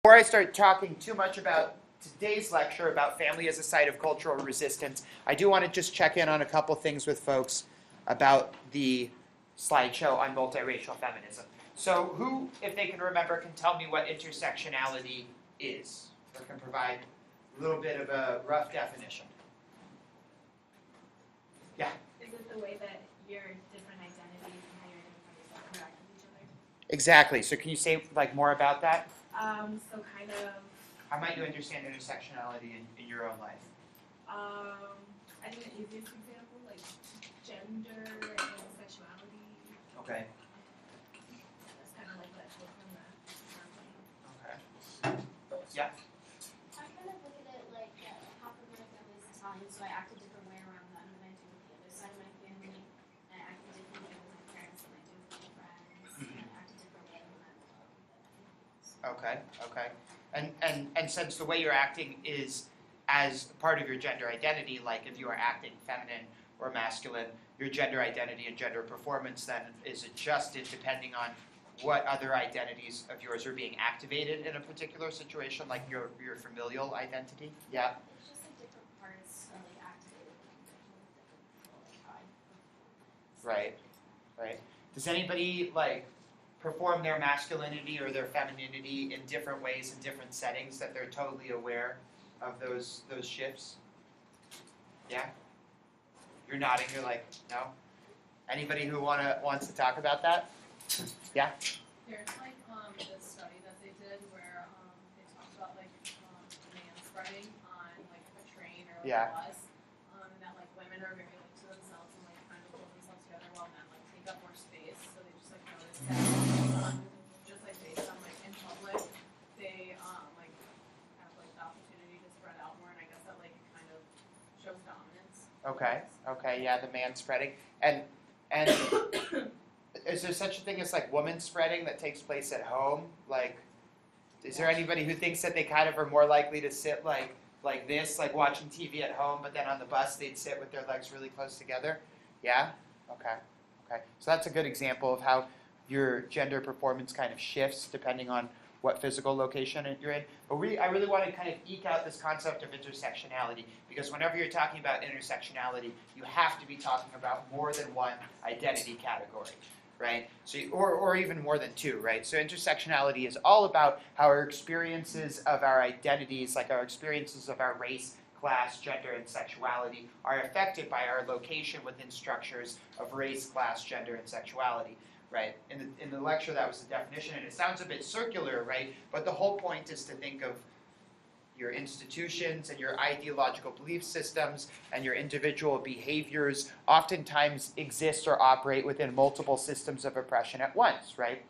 Before I start talking too much about today's lecture about family as a site of cultural resistance, I do want to just check in on a couple things with folks about the slideshow on multiracial feminism. So who, if they can remember, can tell me what intersectionality is, or can provide a little bit of a rough definition? Yeah? Is it the way that your different identities and how your different identities interact with each other? Exactly. So can you say more about that? So kind of, How might you understand intersectionality in your own life? I think the easiest example, like gender and sexuality. Okay. That's kind of like that whole from that. Okay. Yeah. I kind of look at it like half of my family is Italian, so I act a different way around them than I do with the other side of my family. And I act a different way with my parents than I do with my friends. And I act a different way when I'm alone than I do with Okay. Okay. And since the way you're acting is as part of your gender identity, like if you are acting feminine or masculine, your gender identity and gender performance then is adjusted depending on what other identities of yours are being activated in a particular situation, like your familial identity. Yeah. It's just like different parts are like activated with different people, like Right. Does anybody like perform their masculinity or their femininity in different ways in different settings that they're totally aware of those shifts? Yeah? You're nodding, you're like, no? Anybody who wants to talk about that? Yeah? There's like this study that they did where they talked about like man spreading on like a train or like Yeah. a bus, and that like women are very like to themselves and like kind of hold themselves together while men like take up more space. So they just like noticed that just like based on like in public, they like have like the opportunity to spread out more, and I guess that like kind of shows dominance. Okay, yeah, the man spreading. And is there such a thing as like woman spreading that takes place at home? Like, is there anybody who thinks that they kind of are more likely to sit like this, like watching TV at home, but then on the bus they'd sit with their legs really close together? Yeah? Okay. So that's a good example of how your gender performance kind of shifts depending on what physical location you're in. But I really want to kind of eke out this concept of intersectionality, because whenever you're talking about intersectionality, you have to be talking about more than one identity category, right? So, or even more than two, right? So intersectionality is all about how our experiences of our identities, like our experiences of our race, class, gender, and sexuality, are affected by our location within structures of race, class, gender, and sexuality. Right? In the lecture, that was the definition, and it sounds a bit circular, right? But the whole point is to think of your institutions and your ideological belief systems and your individual behaviors oftentimes exist or operate within multiple systems of oppression at once, right?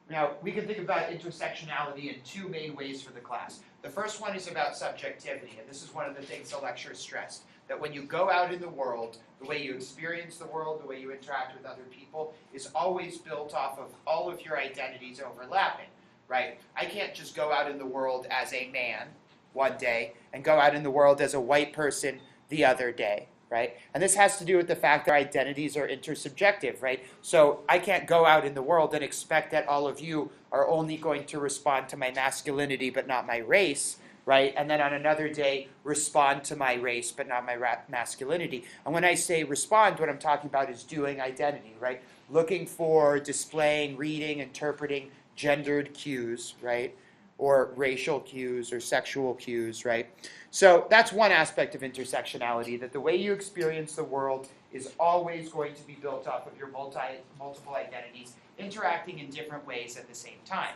Now, we can think about intersectionality in two main ways for the class. The first one is about subjectivity, and this is one of the things the lecture stressed, that when you go out in the world, the way you experience the world, the way you interact with other people, is always built off of all of your identities overlapping, right? I can't just go out in the world as a man one day and go out in the world as a white person the other day, right? And this has to do with the fact that our identities are intersubjective, right? So I can't go out in the world and expect that all of you are only going to respond to my masculinity but not my race, right? And then on another day, respond to my race, but not my masculinity. And when I say respond, what I'm talking about is doing identity, right? Looking for, displaying, reading, interpreting gendered cues, right? Or racial cues or sexual cues, right? So that's one aspect of intersectionality, that the way you experience the world is always going to be built off of your multiple identities interacting in different ways at the same time,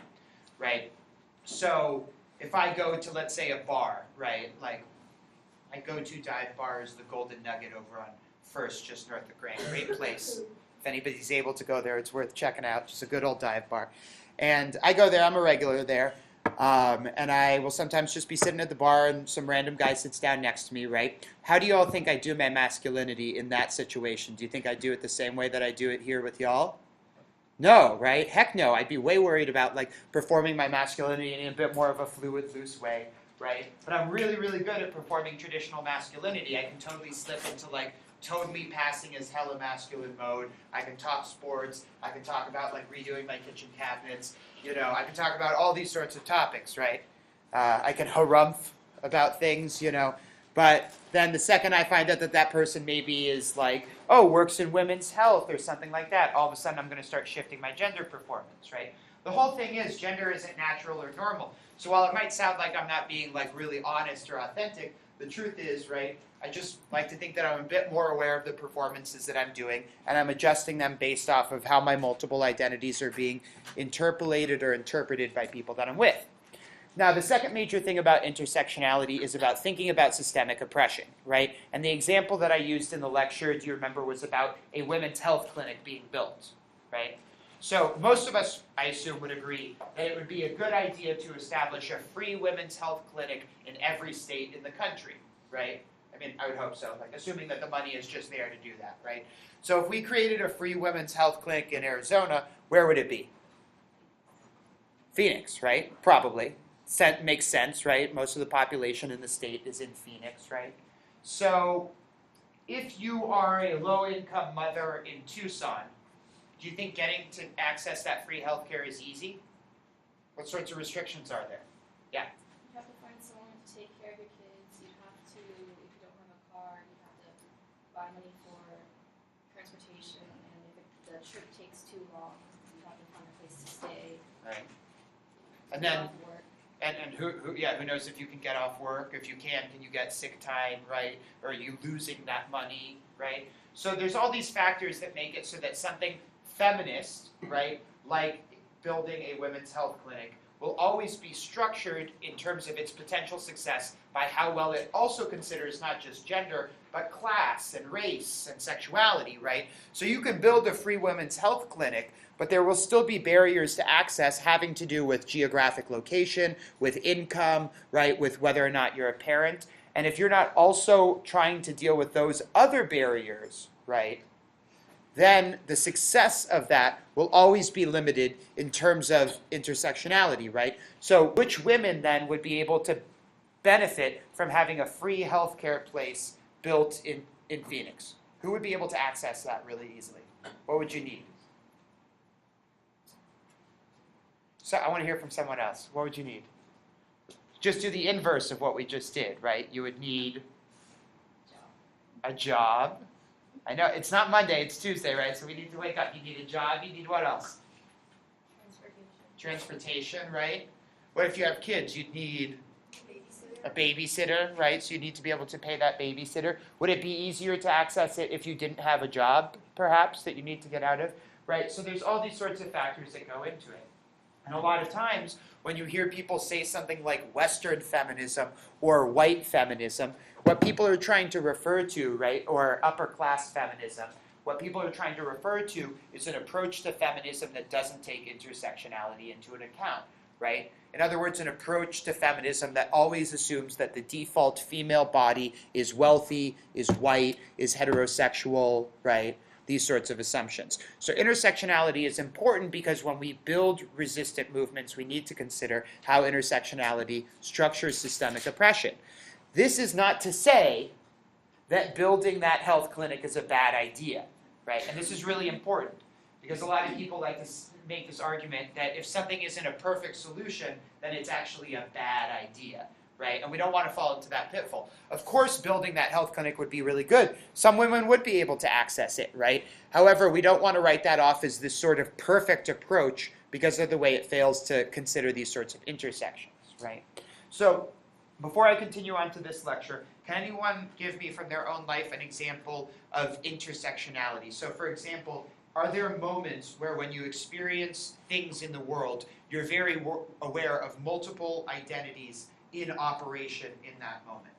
right? So if I go to, let's say, a bar, right, like my go-to dive bar is the Golden Nugget over on First, just north of Grand. Great place. If anybody's able to go there, it's worth checking out. Just a good old dive bar. And I go there. I'm a regular there. And I will sometimes just be sitting at the bar and some random guy sits down next to me, right? How do you all think I do my masculinity in that situation? Do you think I do it the same way that I do it here with y'all? No, right? Heck no. I'd be way worried about like performing my masculinity in a bit more of a fluid, loose way, right? But I'm really, really good at performing traditional masculinity. I can totally slip into like totally passing as hella masculine mode. I can talk sports. I can talk about like redoing my kitchen cabinets. I can talk about all these sorts of topics, right? I can harumph about things, But then the second I find out that that person maybe is like, oh, works in women's health or something like that, all of a sudden I'm going to start shifting my gender performance, right? The whole thing is gender isn't natural or normal. So while it might sound like I'm not being like really honest or authentic, the truth is, right, I just like to think that I'm a bit more aware of the performances that I'm doing, and I'm adjusting them based off of how my multiple identities are being interpolated or interpreted by people that I'm with. Now, the second major thing about intersectionality is about thinking about systemic oppression, right? And the example that I used in the lecture, do you remember, was about a women's health clinic being built, right? So most of us, I assume, would agree that it would be a good idea to establish a free women's health clinic in every state in the country, right? I mean, I would hope so, like assuming that the money is just there to do that, right? So if we created a free women's health clinic in Arizona, where would it be? Phoenix, right? Probably. Makes sense, right? Most of the population in the state is in Phoenix, right? So if you are a low-income mother in Tucson, do you think getting to access that free healthcare is easy? What sorts of restrictions are there? You have to find someone to take care of your kids. You have to, if you don't have a car, you have to buy money for transportation. And if the trip takes too long, you have to find a place to stay. Right. And then, Off work. and who knows if you can get off work? If you can you get sick time, right? Or are you losing that money, right? So there's all these factors that make it so that something feminist, right, like building a women's health clinic, will always be structured in terms of its potential success by how well it also considers not just gender, but class and race and sexuality, right? So you can build a free women's health clinic, but there will still be barriers to access having to do with geographic location, with income, right, with whether or not you're a parent. And if you're not also trying to deal with those other barriers, right, then the success of that will always be limited in terms of intersectionality, right? So which women then would be able to benefit from having a free healthcare place built in Phoenix? Who would be able to access that really easily? What would you need? So I want to hear from someone else. What would you need? Just do the inverse of what we just did, right? You would need a job. I know, it's not Monday, it's Tuesday, right? So we need to wake up. You need a job, you need what else? Transportation, right? What if you have kids? You'd need a babysitter, right? So you need to be able to pay that babysitter. Would it be easier to access it if you didn't have a job, perhaps, that you need to get out of? Right? So there's all these sorts of factors that go into it. And a lot of times, when you hear people say something like Western feminism or white feminism, what people are trying to refer to, right, or upper class feminism, what people are trying to refer to is an approach to feminism that doesn't take intersectionality into an account, right? In other words, an approach to feminism that always assumes that the default female body is wealthy, is white, is heterosexual, right? These sorts of assumptions. So intersectionality is important because when we build resistant movements, we need to consider how intersectionality structures systemic oppression. This is not to say that building that health clinic is a bad idea, right? And this is really important because a lot of people like to make this argument that if something isn't a perfect solution, then it's actually a bad idea, right? And we don't want to fall into that pitfall. Of course, building that health clinic would be really good. Some women would be able to access it, right? However, we don't want to write that off as this sort of perfect approach because of the way it fails to consider these sorts of intersections, right? So before I continue on to this lecture, can anyone give me from their own life an example of intersectionality? So for example, are there moments where when you experience things in the world, you're very aware of multiple identities in operation in that moment?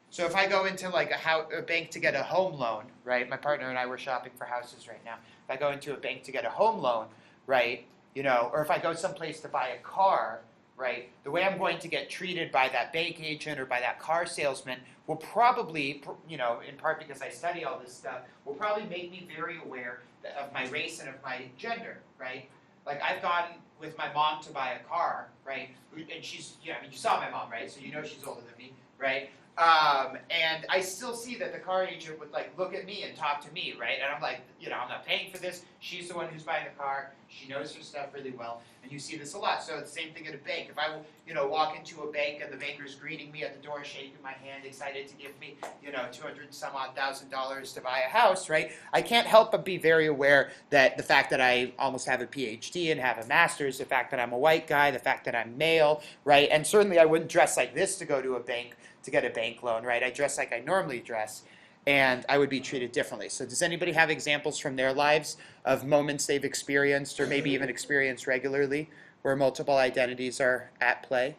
So if I go into like a bank to get a home loan, right? My partner and I were shopping for houses right now. If I go into a bank to get a home loan, right? Or if I go someplace to buy a car, right? The way I'm going to get treated by that bank agent or by that car salesman will probably, in part because I study all this stuff, will probably make me very aware of my race and of my gender, right? Like I've gone with my mom to buy a car, right? And she's, you saw my mom, right? So you know she's older than me, right? And I still see that the car agent would like look at me and talk to me, right? And I'm like, you know, I'm not paying for this. She's the one who's buying the car. She knows her stuff really well. And you see this a lot. So it's the same thing at a bank. If I, you know, walk into a bank and the banker's greeting me at the door, shaking my hand, excited to give me, you know, $200,000 to buy a house, right? I can't help but be very aware that the fact that I almost have a PhD and have a master's, the fact that I'm a white guy, the fact that I'm male, right? And certainly I wouldn't dress like this to go to a bank to get a bank loan, right? I dress like I normally dress, and I would be treated differently. So does anybody have examples from their lives of moments they've experienced or maybe even experienced regularly where multiple identities are at play?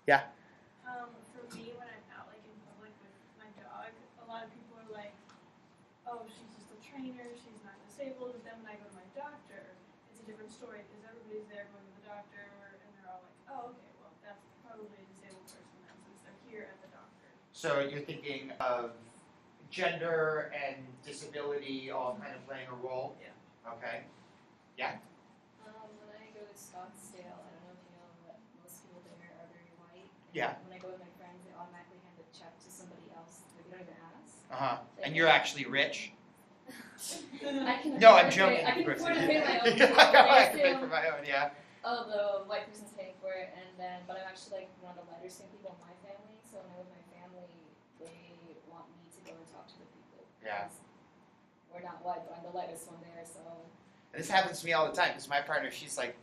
Yeah? For me, when I'm out like in public with my dog, a lot of people are like, oh, she's just a trainer, she's not disabled. But then when I go to my doctor, it's a different story because everybody's there going to the doctor and they're all like, oh, okay, well, that's probably a disabled person then since they're here at the doctor. So you're thinking of gender and disability all kind of playing a role? Yeah. Okay. Yeah? When I go to Scottsdale, I don't know if you know, but most people there are very white. Yeah. When I go with my friends, they automatically hand the check to somebody else. Like, they don't even ask. Uh-huh. And you're actually rich? I can No, I'm afford to joking. pay- I can afford to pay my own. Yeah, I know, I can pay assume, for my own, yeah. oh, the white person's paying for it, and then, but I'm actually like one of the lighter skinned people in my family. So when I'm with my family, they want me to go and talk to the people. Yeah. Because we're not white, but I'm the lightest one there, so. And this happens to me all the time because my partner, she's like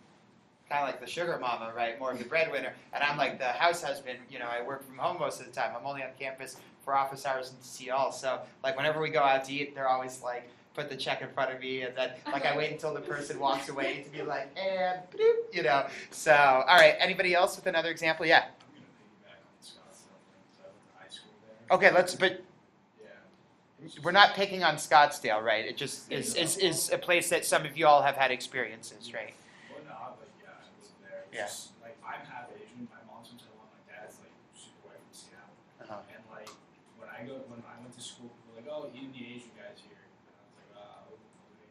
kind of like the sugar mama, right? More of the breadwinner. And I'm like the house husband. You know, I work from home most of the time. I'm only on campus for office hours in Seattle. So like whenever we go out to eat, they're always like, put the check in front of me, and then like I wait until the person walks away to be like, and bloop, you know. So all right, anybody else with another example? Yeah. I'm gonna piggyback on Scottsdale because I went to high school there. Okay, but Yeah. we're not picking on Scottsdale, right? It just is a place that some of you all have had experiences, right? Well, not, but yeah, I was there. Yeah. Just, like, I'm half Asian. My mom's from Taiwan. My dad's like super white from Seattle. Uh-huh. And like when I went to school, people were like, "Oh, even the Asian guys here." And I was like, okay.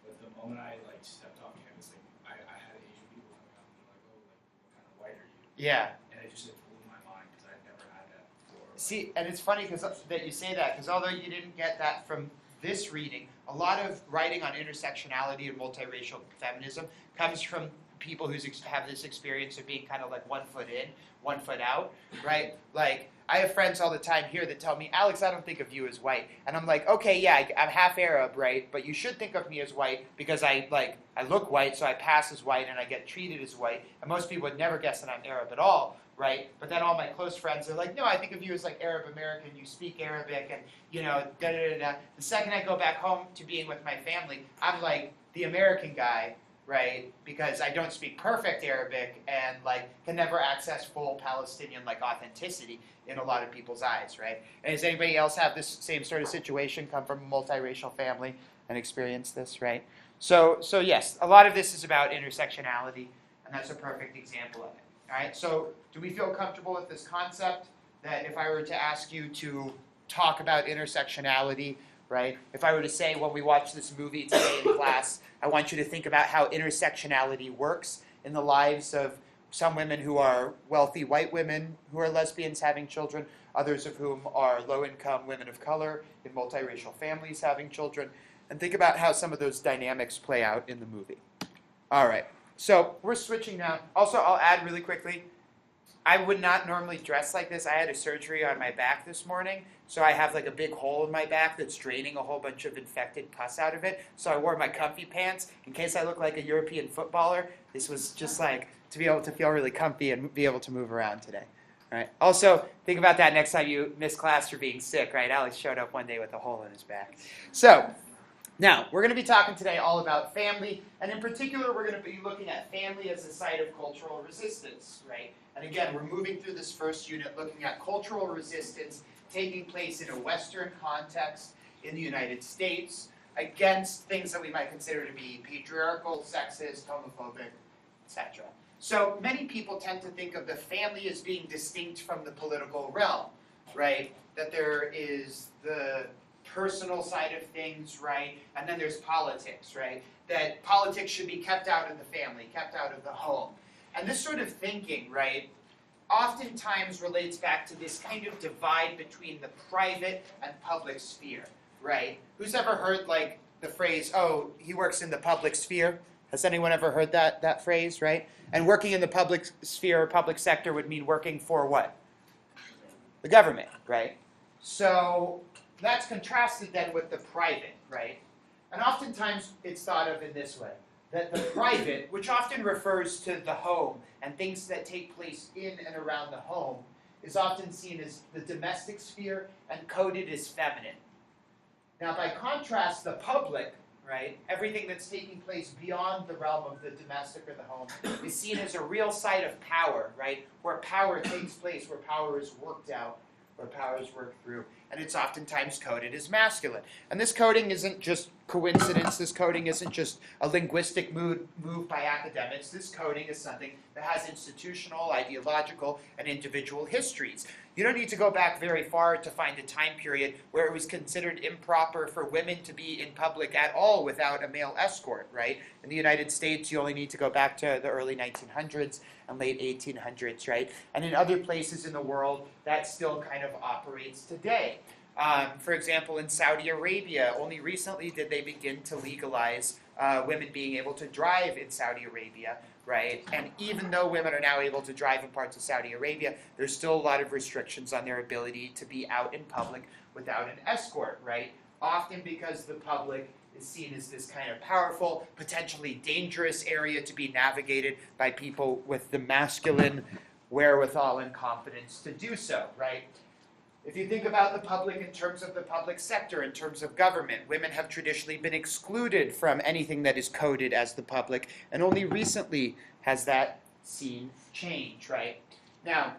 But the moment I like stepped off campus, like I had Asian people coming up and they're like, "Oh, like what kind of white are you?" Yeah. And it just blew my mind because I'd never had that before. See, and it's funny that you say that, because although you didn't get that from this reading, a lot of writing on intersectionality and multiracial feminism comes from people who have this experience of being kind of like 1 foot in, 1 foot out, right? Like, I have friends all the time here that tell me, Alex, I don't think of you as white. And I'm like, okay, yeah, I'm half Arab, right? But you should think of me as white because I look white, so I pass as white and I get treated as white. And most people would never guess that I'm Arab at all, right? But then all my close friends are like, no, I think of you as like Arab American, you speak Arabic, and you know, da-da-da-da. The second I go back home to being with my family, I'm like the American guy, right? Because I don't speak perfect Arabic and like can never access full Palestinian like authenticity in a lot of people's eyes, right? And does anybody else have this same sort of situation, come from a multiracial family and experience this, right? So yes, a lot of this is about intersectionality, and that's a perfect example of it. All right, so do we feel comfortable with this concept that if I were to ask you to talk about intersectionality, right? If I were to say when we watch this movie today in class, I want you to think about how intersectionality works in the lives of some women who are wealthy white women who are lesbians having children, others of whom are low-income women of color in multiracial families having children, and think about how some of those dynamics play out in the movie. All right. So we're switching now. Also, I'll add really quickly, I would not normally dress like this. I had a surgery on my back this morning, so I have like a big hole in my back that's draining a whole bunch of infected pus out of it. So I wore my comfy pants in case I look like a European footballer. This was just like to be able to feel really comfy and be able to move around today. All right. Also, think about that next time you miss class for being sick, right? Alex showed up one day with a hole in his back. So now, we're going to be talking today all about family, and in particular, we're going to be looking at family as a site of cultural resistance, right? And again, we're moving through this first unit looking at cultural resistance taking place in a Western context in the United States against things that we might consider to be patriarchal, sexist, homophobic, etc. So many people tend to think of the family as being distinct from the political realm, right? That there is the personal side of things, right? And then there's politics, right? That politics should be kept out of the family, kept out of the home. And this sort of thinking, right, oftentimes relates back to this kind of divide between the private and public sphere, right? Who's ever heard like the phrase, oh, he works in the public sphere? Has anyone ever heard that phrase, right? And working in the public sphere or public sector would mean working for what? The government, right? So that's contrasted then with the private, right? And oftentimes it's thought of in this way, that the private, which often refers to the home and things that take place in and around the home, is often seen as the domestic sphere and coded as feminine. Now, by contrast, the public, right, everything that's taking place beyond the realm of the domestic or the home, is seen as a real site of power, right, where power takes place, where power is worked out, where power is worked through, and it's oftentimes coded as masculine. And this coding isn't just coincidence, this coding isn't just a linguistic move by academics, this coding is something that has institutional, ideological, and individual histories. You don't need to go back very far to find a time period where it was considered improper for women to be in public at all without a male escort, right? In the United States, you only need to go back to the early 1900s and late 1800s, right? And in other places in the world, that still kind of operates today. For example, in Saudi Arabia, only recently did they begin to legalize women being able to drive in Saudi Arabia, right? And even though women are now able to drive in parts of Saudi Arabia, there's still a lot of restrictions on their ability to be out in public without an escort, right? Often because the public is seen as this kind of powerful, potentially dangerous area to be navigated by people with the masculine wherewithal and confidence to do so, right? If you think about the public in terms of the public sector, in terms of government, women have traditionally been excluded from anything that is coded as the public, and only recently has that seen change, right? Now,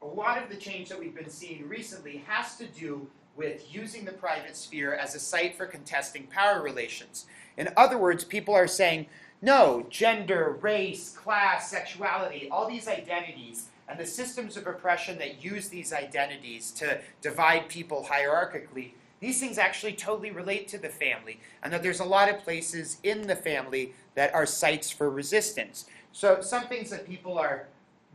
a lot of the change that we've been seeing recently has to do with using the private sphere as a site for contesting power relations. In other words, people are saying, no, gender, race, class, sexuality, all these identities, and the systems of oppression that use these identities to divide people hierarchically, these things actually totally relate to the family, and that there's a lot of places in the family that are sites for resistance. So some things that people are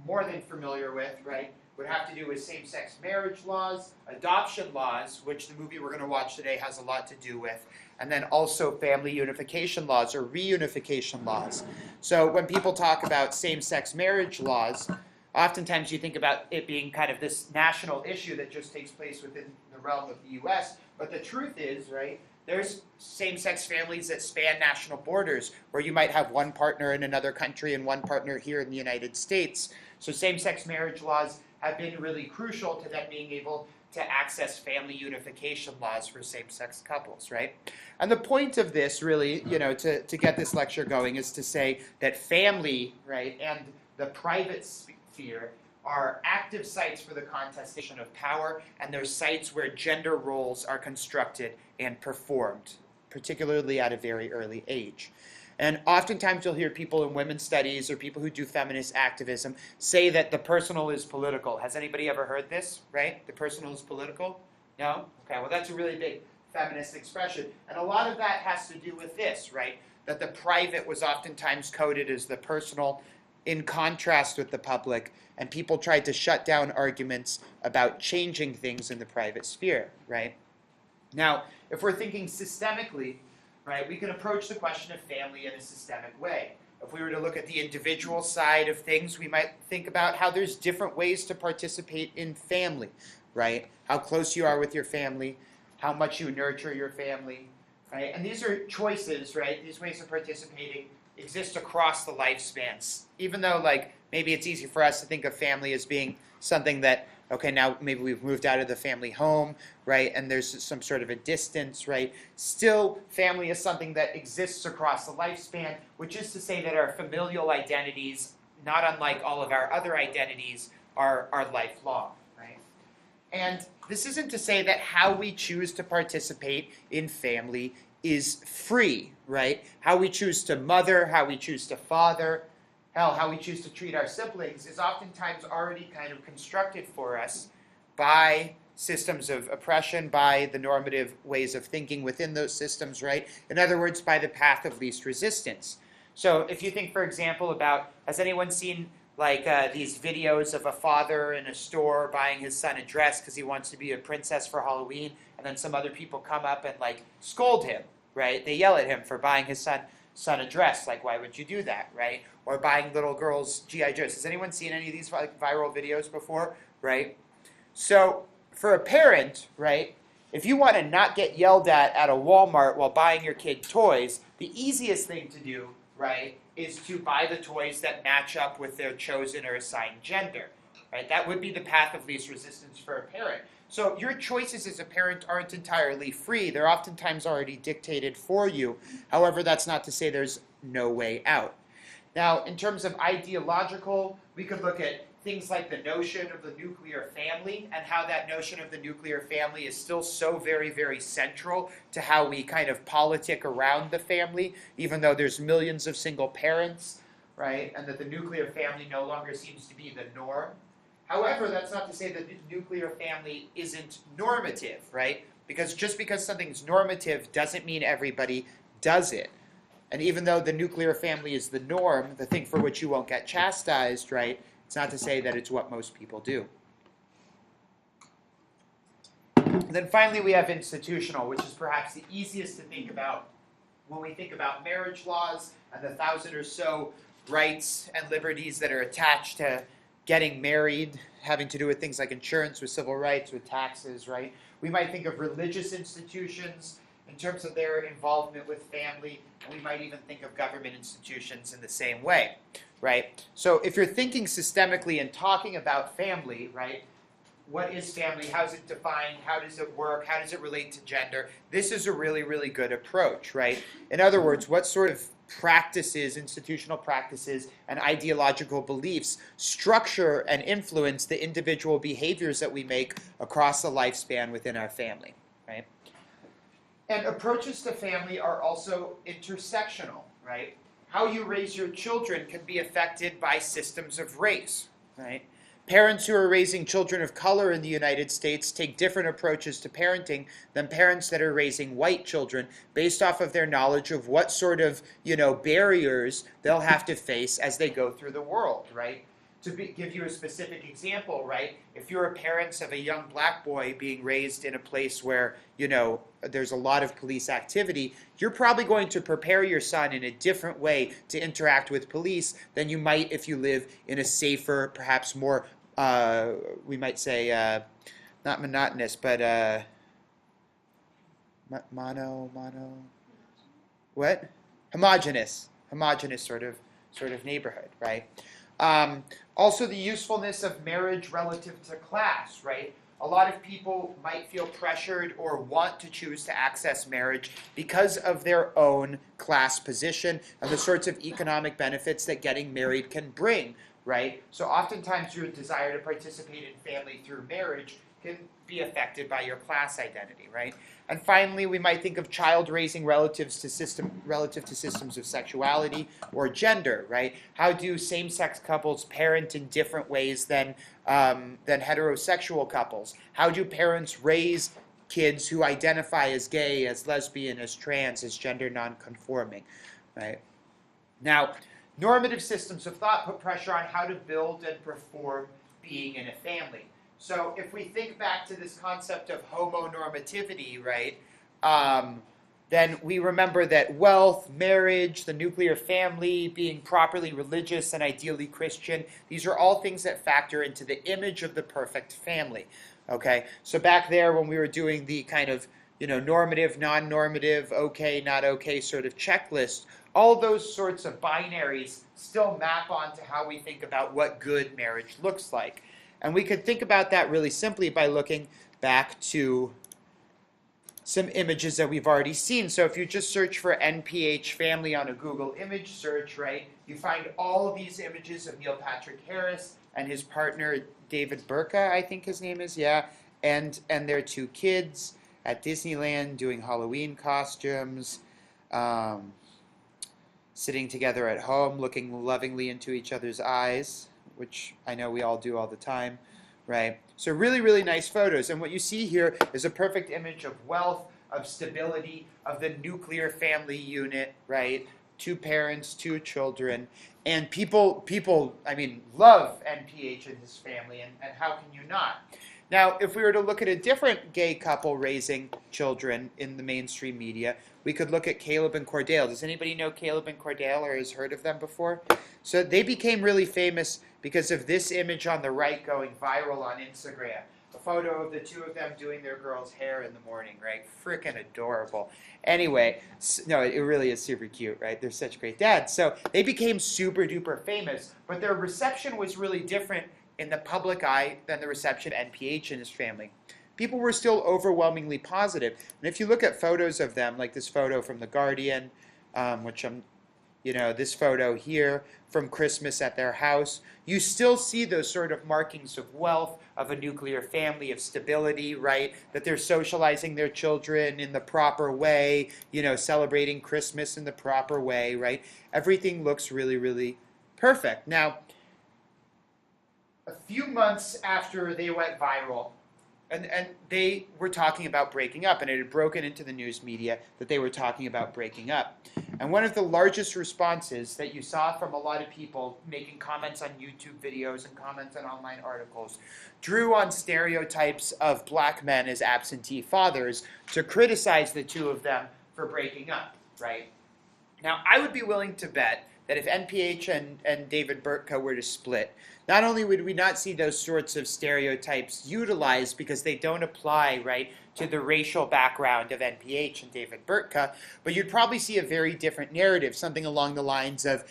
more than familiar with, right, would have to do with same-sex marriage laws, adoption laws, which the movie we're going to watch today has a lot to do with, and then also family unification laws or reunification laws. So when people talk about same-sex marriage laws, oftentimes you think about it being kind of this national issue that just takes place within the realm of the U.S., but the truth is, right, there's same-sex families that span national borders where you might have one partner in another country and one partner here in the United States. So same-sex marriage laws have been really crucial to them being able to access family unification laws for same-sex couples, right? And the point of this really, to get this lecture going is to say that family, right, and the private sphere are active sites for the contestation of power, and they're sites where gender roles are constructed and performed, particularly at a very early age. And oftentimes you'll hear people in women's studies or people who do feminist activism say that the personal is political. Has anybody ever heard this, right? The personal is political? No? Okay, well that's a really big feminist expression. And a lot of that has to do with this, right? That the private was oftentimes coded as the personal in contrast with the public, and people tried to shut down arguments about changing things in the private sphere, right? Now, if we're thinking systemically, right, we can approach the question of family in a systemic way. If we were to look at the individual side of things, we might think about how there's different ways to participate in family, right? How close you are with your family, how much you nurture your family, right? And these are choices, right? These ways of participating exist across the lifespans. Even though, like, maybe it's easy for us to think of family as being something that, okay, now maybe we've moved out of the family home, right, and there's some sort of a distance, right? Still, family is something that exists across the lifespan, which is to say that our familial identities, not unlike all of our other identities, are lifelong, right? And this isn't to say that how we choose to participate in family is free, right? How we choose to mother, how we choose to father, hell, how we choose to treat our siblings is oftentimes already kind of constructed for us by systems of oppression, by the normative ways of thinking within those systems, right? In other words, by the path of least resistance. So if you think, for example, about, has anyone seen like these videos of a father in a store buying his son a dress because he wants to be a princess for Halloween, and then some other people come up and like scold him, right? They yell at him for buying his son a dress. Like, why would you do that, right? Or buying little girls GI Joes. Has anyone seen any of these like viral videos before, right? So for a parent, right, if you want to not get yelled at a Walmart while buying your kid toys, the easiest thing to do, right, is to buy the toys that match up with their chosen or assigned gender, right? That would be the path of least resistance for a parent. So your choices as a parent aren't entirely free. They're oftentimes already dictated for you. However, that's not to say there's no way out. Now, in terms of ideological, we could look at things like the notion of the nuclear family and how that notion of the nuclear family is still so very, very central to how we kind of politic around the family, even though there's millions of single parents, right? And that the nuclear family no longer seems to be the norm. However, that's not to say that the nuclear family isn't normative, right? Because just because something's normative doesn't mean everybody does it. And even though the nuclear family is the norm, the thing for which you won't get chastised, right? It's not to say that it's what most people do. And then finally we have institutional, which is perhaps the easiest to think about when we think about marriage laws and the 1,000 or so rights and liberties that are attached to getting married, having to do with things like insurance, with civil rights, with taxes, right? We might think of religious institutions in terms of their involvement with family, and we might even think of government institutions in the same way, right? So if you're thinking systemically and talking about family, right, what is family? How is it defined? How does it work? How does it relate to gender? This is a really, really good approach, right? In other words, what sort of practices, institutional practices, and ideological beliefs structure and influence the individual behaviors that we make across the lifespan within our family, right? And approaches to family are also intersectional, right? How you raise your children can be affected by systems of race, right? Parents who are raising children of color in the United States take different approaches to parenting than parents that are raising white children based off of their knowledge of what sort of, barriers they'll have to face as they go through the world, right? Give you a specific example, right? If you're a parent of a young black boy being raised in a place where, there's a lot of police activity, you're probably going to prepare your son in a different way to interact with police than you might if you live in a safer, perhaps more, we might say, not monotonous, but homogenous sort of neighborhood, right? Also the usefulness of marriage relative to class, right? A lot of people might feel pressured or want to choose to access marriage because of their own class position and the sorts of economic benefits that getting married can bring, right? So oftentimes your desire to participate in family through marriage can be affected by your class identity, right? And finally, we might think of child raising relative to systems of sexuality or gender, right? How do same-sex couples parent in different ways than heterosexual couples? How do parents raise kids who identify as gay, as lesbian, as trans, as gender non-conforming, right? Now, normative systems of thought put pressure on how to build and perform being in a family. So if we think back to this concept of homonormativity, right, then we remember that wealth, marriage, the nuclear family, being properly religious and ideally Christian, these are all things that factor into the image of the perfect family, okay? So back there when we were doing the kind of, normative, non-normative, okay, not okay sort of checklist, all those sorts of binaries still map onto how we think about what good marriage looks like. And we could think about that really simply by looking back to some images that we've already seen. So if you just search for NPH family on a Google image search, right, you find all of these images of Neil Patrick Harris and his partner David Burka, I think his name is, yeah, and their two kids at Disneyland doing Halloween costumes, sitting together at home, looking lovingly into each other's eyes, which I know we all do all the time, right? So really, really nice photos. And what you see here is a perfect image of wealth, of stability, of the nuclear family unit, right? 2 parents, 2 children, and people, I mean, love NPH and his family, and how can you not? Now, if we were to look at a different gay couple raising children in the mainstream media, we could look at Caleb and Cordell. Does anybody know Caleb and Cordell or has heard of them before? So they became really famous because of this image on the right going viral on Instagram. A photo of the 2 of them doing their girl's hair in the morning, right? Freaking adorable. Anyway, no, it really is super cute, right? They're such great dads. So they became super duper famous, but their reception was really different in the public eye than the reception of NPH and his family. People were still overwhelmingly positive. And if you look at photos of them, like this photo from The Guardian, which this photo here from Christmas at their house, you still see those sort of markings of wealth, of a nuclear family, of stability, right? That they're socializing their children in the proper way, celebrating Christmas in the proper way, right? Everything looks really, really perfect. Now, a few months after they went viral, and they were talking about breaking up, and it had broken into the news media that they were talking about breaking up. And one of the largest responses that you saw from a lot of people making comments on YouTube videos and comments on online articles drew on stereotypes of black men as absentee fathers to criticize the 2 of them for breaking up, right? Now, I would be willing to bet that if NPH and David Burtka were to split, not only would we not see those sorts of stereotypes utilized because they don't apply, right, to the racial background of NPH and David Burtka, but you'd probably see a very different narrative, something along the lines of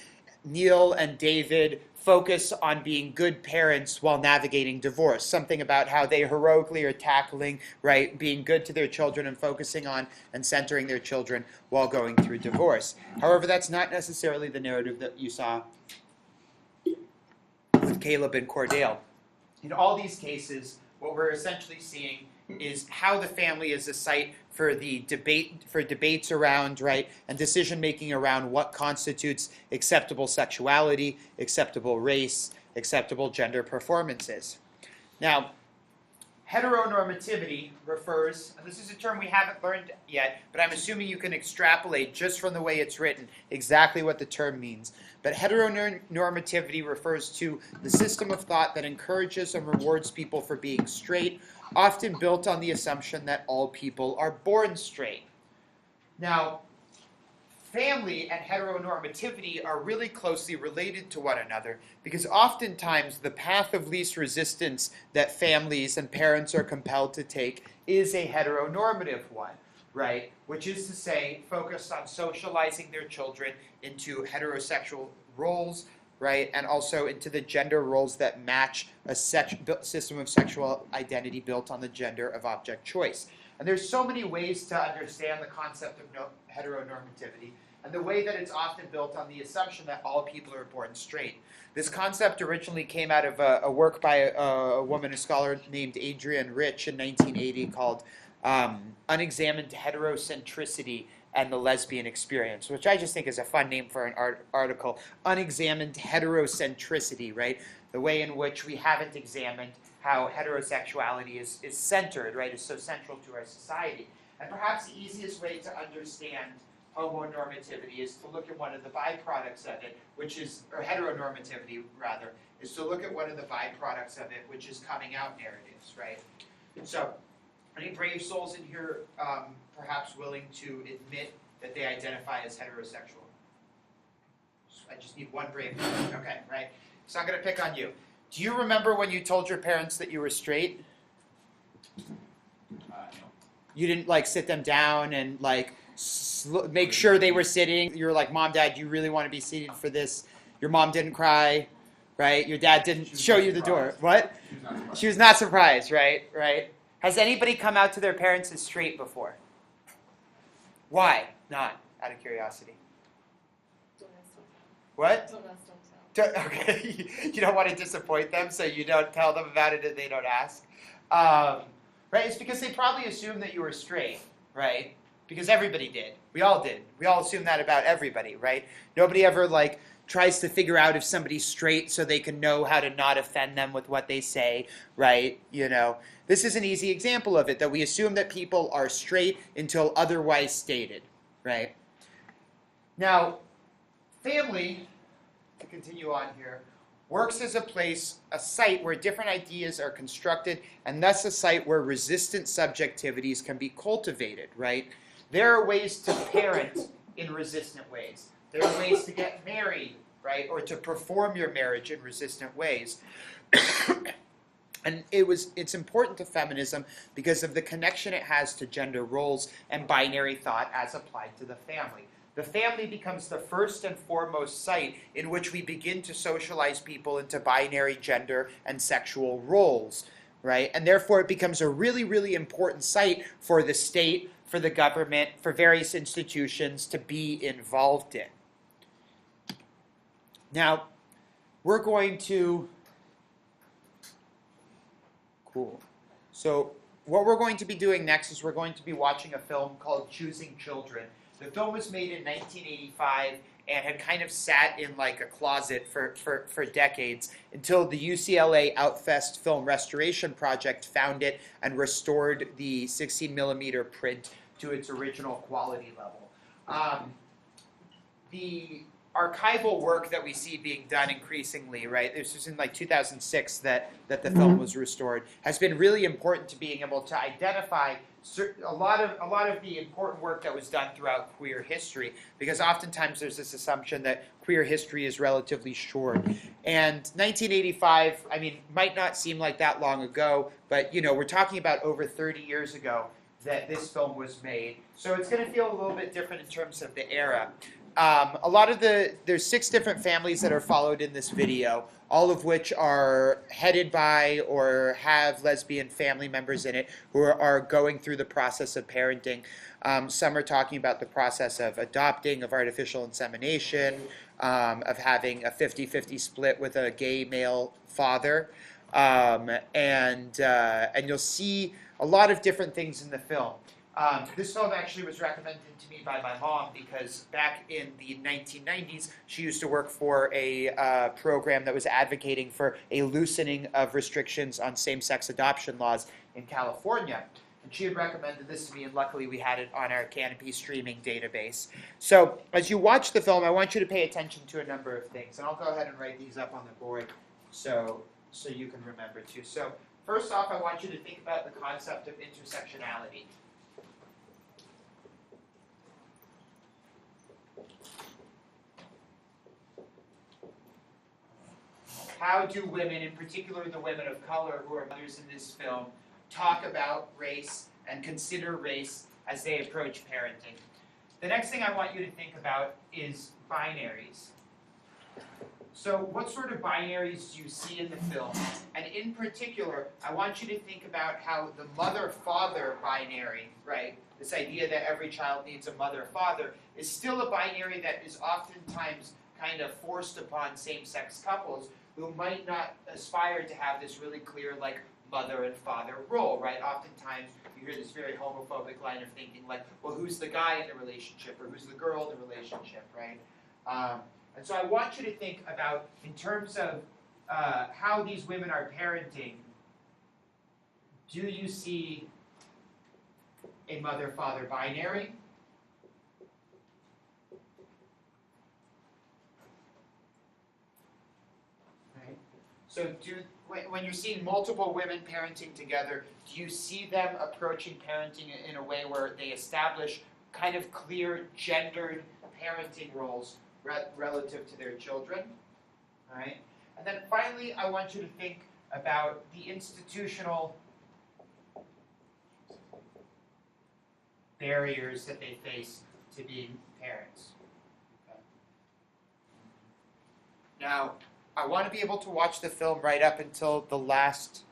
Neil and David focus on being good parents while navigating divorce, something about how they heroically are tackling, right, being good to their children and focusing on and centering their children while going through divorce. However, that's not necessarily the narrative that you saw with Caleb and Cordell. In all these cases, what we're essentially seeing is how the family is a site for debates around, right, and decision making around what constitutes acceptable sexuality, acceptable race, acceptable gender performances. Now, heteronormativity refers, and this is a term we haven't learned yet, but I'm assuming you can extrapolate just from the way it's written exactly what the term means. But heteronormativity refers to the system of thought that encourages and rewards people for being straight, often built on the assumption that all people are born straight. Now, family and heteronormativity are really closely related to one another because oftentimes the path of least resistance that families and parents are compelled to take is a heteronormative one, right? Which is to say, focused on socializing their children into heterosexual roles, right? And also into the gender roles that match a system of sexual identity built on the gender of object choice. And there's so many ways to understand the concept of heteronormativity, and the way that it's often built on the assumption that all people are born straight. This concept originally came out of a work by a woman, a scholar named Adrienne Rich in 1980 called Unexamined Heterocentricity and the Lesbian Experience, which I just think is a fun name for an article. Unexamined heterocentricity, right? The way in which we haven't examined how heterosexuality is centered, right, is so central to our society. And perhaps the easiest way to understand homonormativity is to look at one of the byproducts of it, which is, or heteronormativity rather, is to look at one of the byproducts of it, which is coming out narratives, right? So, any brave souls in here perhaps willing to admit that they identify as heterosexual? I just need one brave person. Okay, right? So I'm going to pick on you. Do you remember when you told your parents that you were straight? No. You didn't like sit them down and like make sure they were sitting. You were like, Mom, Dad, do you really want to be seated for this? Your mom didn't cry, right? Your dad didn't show you the door. What? She was not surprised, right? Right? Has anybody come out to their parents as straight before? Why not? Out of curiosity. Don't ask, don't tell. What? Don't ask, don't tell. Okay, you don't want to disappoint them, so you don't tell them about it and they don't ask. Right? It's because they probably assumed that you were straight, right? Because everybody did. We all did. We all assume that about everybody, right? Nobody ever like tries to figure out if somebody's straight so they can know how to not offend them with what they say, right? You know, this is an easy example of it, that we assume that people are straight until otherwise stated, right? Now, Family, to continue on here, works as a place, a site where different ideas are constructed, and thus a site where resistant subjectivities can be cultivated, right? There are ways to parent in resistant ways. There are ways to get married, right, or to perform your marriage in resistant ways. And it's important to feminism because of the connection it has to gender roles and binary thought as applied to the family. The family becomes the first and foremost site in which we begin to socialize people into binary gender and sexual roles, right? And therefore it becomes a really, really important site for the state, for the government, for various institutions to be involved in. Now, we're going to... Cool. So what we're going to be doing next is we're going to be watching a film called Choosing Children. The film was made in 1985 and had kind of sat in like a closet for decades until the UCLA Outfest Film Restoration Project found it and restored the 16 millimeter print to its original quality level. The archival work that we see being done increasingly, right? This was in like 2006 that the film was restored, has been really important to being able to identify a lot of the important work that was done throughout queer history, because oftentimes there's this assumption that queer history is relatively short. And 1985, I mean, might not seem like that long ago, but you know, we're talking about over 30 years ago that this film was made. So it's going to feel a little bit different in terms of the era. There's 6 different families that are followed in this video, all of which are headed by or have lesbian family members in it who are going through the process of parenting. Some are talking about the process of adopting, of artificial insemination, of having a 50-50 split with a gay male father. And you'll see a lot of different things in the film. This film actually was recommended to me by my mom because back in the 1990s, she used to work for a program that was advocating for a loosening of restrictions on same-sex adoption laws in California. And she had recommended this to me, and luckily we had it on our Canopy streaming database. So as you watch the film, I want you to pay attention to a number of things. And I'll go ahead and write these up on the board so you can remember too. So first off, I want you to think about the concept of intersectionality. How do women, in particular the women of color who are mothers in this film, talk about race and consider race as they approach parenting? The next thing I want you to think about is binaries. So what sort of binaries do you see in the film? And in particular, I want you to think about how the mother-father binary, right, this idea that every child needs a mother-father, is still a binary that is oftentimes kind of forced upon same-sex couples who might not aspire to have this really clear, like, mother and father role, right? Oftentimes, you hear this very homophobic line of thinking, like, well, who's the guy in the relationship, or who's the girl in the relationship, right? And so I want you to think about, in terms of how these women are parenting, do you see a mother-father binary? So when you're seeing multiple women parenting together, do you see them approaching parenting in a way where they establish kind of clear gendered parenting roles relative to their children? All right? And then finally, I want you to think about the institutional barriers that they face to being parents. Okay. Now, I want to be able to watch the film right up until the last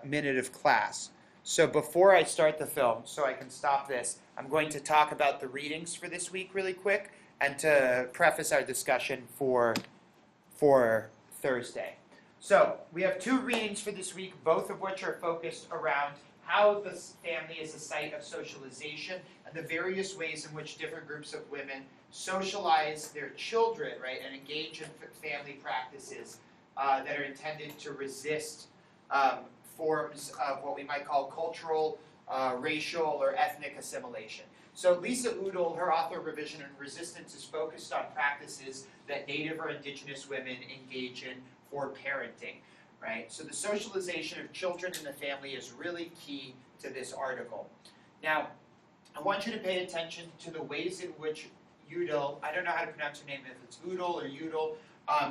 minute of class. So before I start the film, so I can stop this, I'm going to talk about the readings for this week really quick and to preface our discussion for Thursday. So we have 2 readings for this week, both of which are focused around how the family is a site of socialization and the various ways in which different groups of women socialize their children, right, and engage in family practices that are intended to resist forms of what we might call cultural, racial, or ethnic assimilation. So Lisa Udall, her author of Revision and Resistance, is focused on practices that Native or Indigenous women engage in for parenting, right? So the socialization of children in the family is really key to this article. Now, I want you to pay attention to the ways in which Udall, I don't know how to pronounce her name, if it's Udall or Udall,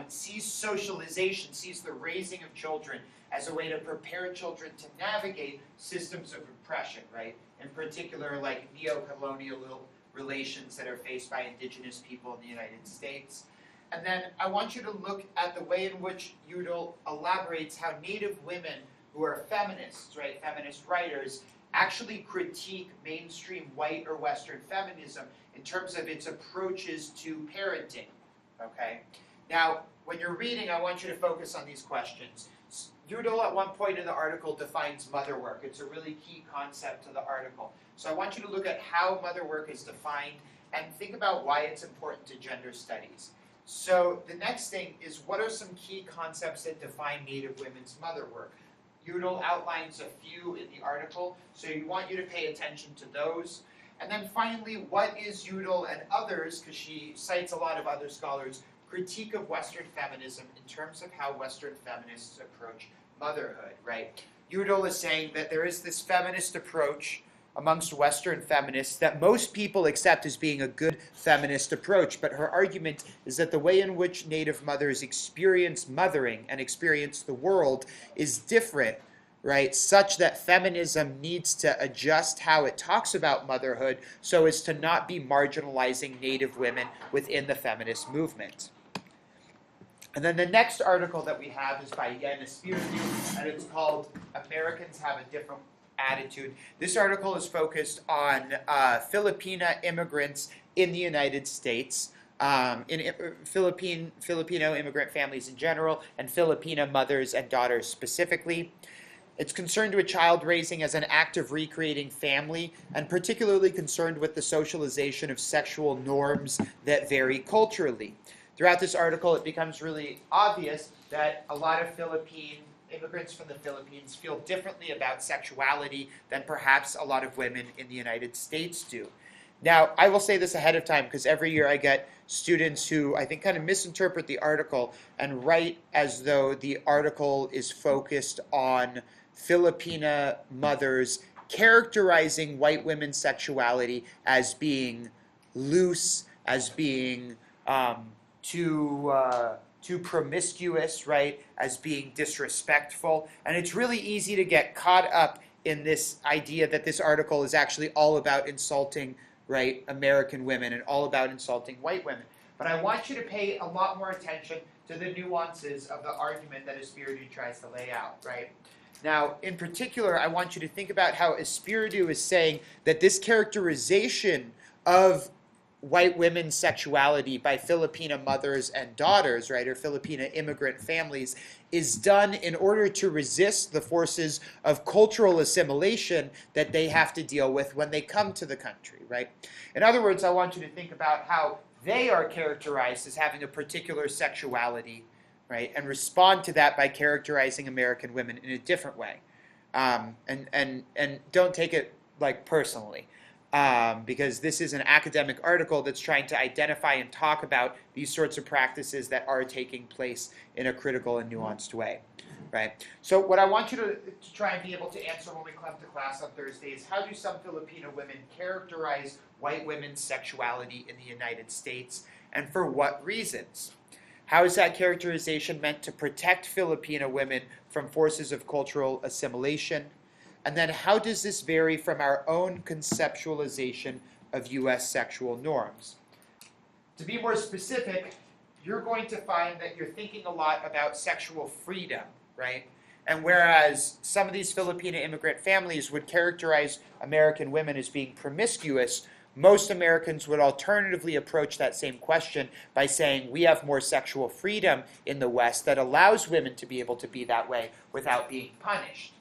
sees socialization, sees the raising of children as a way to prepare children to navigate systems of oppression, right? In particular, like neo-colonial relations that are faced by indigenous people in the United States. And then I want you to look at the way in which Udall elaborates how Native women who are feminists, right, feminist writers, actually critique mainstream white or Western feminism in terms of its approaches to parenting, okay? Now, when you're reading, I want you to focus on these questions. Udall at one point in the article defines mother work. It's a really key concept to the article. So I want you to look at how mother work is defined and think about why it's important to gender studies. So the next thing is, what are some key concepts that define Native women's mother work? Udall outlines a few in the article, so we want you to pay attention to those. And then finally, what is Udall and others, because she cites a lot of other scholars, critique of Western feminism in terms of how Western feminists approach motherhood, right? Udall is saying that there is this feminist approach amongst Western feminists that most people accept as being a good feminist approach, but her argument is that the way in which Native mothers experience mothering and experience the world is different, right, such that feminism needs to adjust how it talks about motherhood so as to not be marginalizing Native women within the feminist movement. And then the next article that we have is by Yen Espiritu, and it's called Americans Have a Different Attitude. This article is focused on Filipina immigrants in the United States, Filipino immigrant families in general, and Filipina mothers and daughters specifically. It's concerned with child raising as an act of recreating family, and particularly concerned with the socialization of sexual norms that vary culturally. Throughout this article, it becomes really obvious that a lot of immigrants from the Philippines feel differently about sexuality than perhaps a lot of women in the United States do. Now, I will say this ahead of time because every year I get students who I think kind of misinterpret the article and write as though the article is focused on Filipina mothers characterizing white women's sexuality as being loose, as being too promiscuous, right, as being disrespectful. And it's really easy to get caught up in this idea that this article is actually all about insulting, right, American women and all about insulting white women. But I want you to pay a lot more attention to the nuances of the argument that Espiritu tries to lay out, right? Now, in particular, I want you to think about how Espiritu is saying that this characterization of white women's sexuality by Filipina mothers and daughters, right, or Filipina immigrant families, is done in order to resist the forces of cultural assimilation that they have to deal with when they come to the country, right? In other words, I want you to think about how they are characterized as having a particular sexuality, right, and respond to that by characterizing American women in a different way. And don't take it like personally. Because this is an academic article that's trying to identify and talk about these sorts of practices that are taking place in a critical and nuanced way, right? So what I want you to try and be able to answer when we come to class on Thursday is, how do some Filipino women characterize white women's sexuality in the United States, and for what reasons? How is that characterization meant to protect Filipino women from forces of cultural assimilation? And then how does this vary from our own conceptualization of U.S. sexual norms? To be more specific, you're going to find that you're thinking a lot about sexual freedom, right? And whereas some of these Filipino immigrant families would characterize American women as being promiscuous, most Americans would alternatively approach that same question by saying, we have more sexual freedom in the West that allows women to be able to be that way without being punished.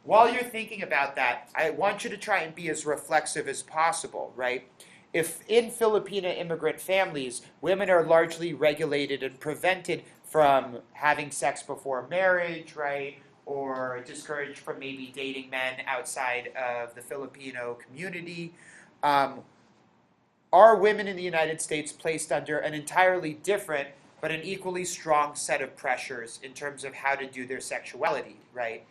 While you're thinking about that, I want you to try and be as reflexive as possible, right? If in Filipina immigrant families, women are largely regulated and prevented from having sex before marriage, right? Or discouraged from maybe dating men outside of the Filipino community, are women in the United States placed under an entirely different but an equally strong set of pressures in terms of how to do their sexuality, right?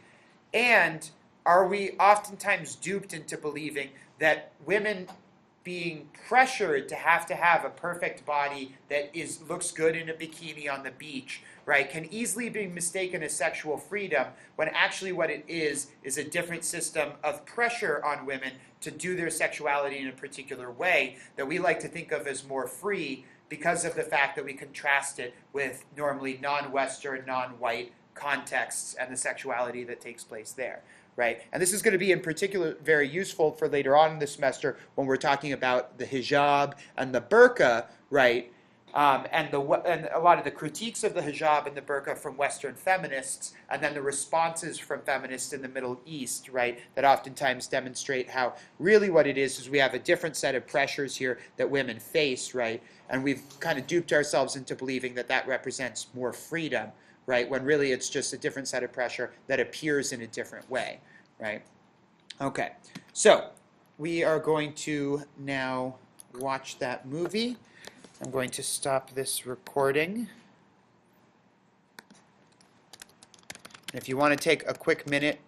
And are we oftentimes duped into believing that women being pressured to have a perfect body that looks good in a bikini on the beach, right, can easily be mistaken as sexual freedom, when actually what it is a different system of pressure on women to do their sexuality in a particular way that we like to think of as more free, because of the fact that we contrast it with normally non-Western, non-white contexts and the sexuality that takes place there, right? And this is going to be in particular very useful for later on in the semester when we're talking about the hijab and the burqa, right? And a lot of the critiques of the hijab and the burqa from Western feminists, and then the responses from feminists in the Middle East, right, that oftentimes demonstrate how really what it is we have a different set of pressures here that women face, right? And we've kind of duped ourselves into believing that that represents more freedom, right, when really it's just a different set of pressure that appears in a different way, right? Okay, so we are going to now watch that movie. I'm going to stop this recording. And if you want to take a quick minute,